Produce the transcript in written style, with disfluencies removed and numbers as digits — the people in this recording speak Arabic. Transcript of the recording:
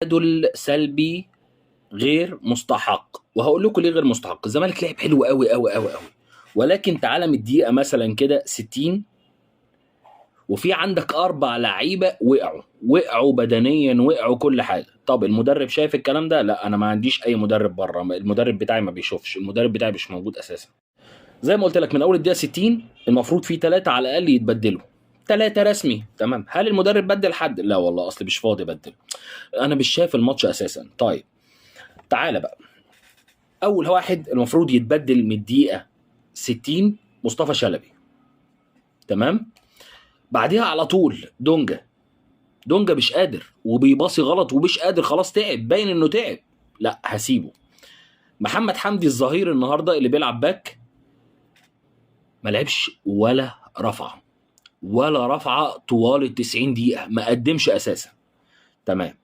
تعادل سلبي غير مستحق، وهقول لكم ليه غير مستحق. الزمالك لعب حلو قوي قوي قوي قوي، ولكن تعالى من الدقيقه مثلا كده 60 وفي عندك 4 لعيبه وقعوا بدنيا، وقعوا كل حاجه. طب المدرب شايف الكلام ده؟ لا، انا ما عنديش اي مدرب بره، المدرب بتاعي ما بيشوفش، المدرب بتاعي مش موجود اساسا. زي ما قلت لك من اول الدقيقه 60 المفروض في 3 على الاقل يتبدلوا، 3 رسمي. تمام، هل المدرب بدل حد؟ لا والله، اصل مش فاضي بدل، انا مش شايف الماتش اساسا. طيب تعالى بقى، اول واحد المفروض يتبدل من الدقيقه 60 مصطفى شلبي. تمام، بعديها على طول دونجا مش قادر وبيباصي غلط ومش قادر، خلاص تعب، باين انه تعب، لا هسيبه. محمد حمدي الظهير النهارده اللي بيلعب باك ما لعبش ولا رفعه طوال ال 90 دقيقه، ما قدمش اساسا. تمام،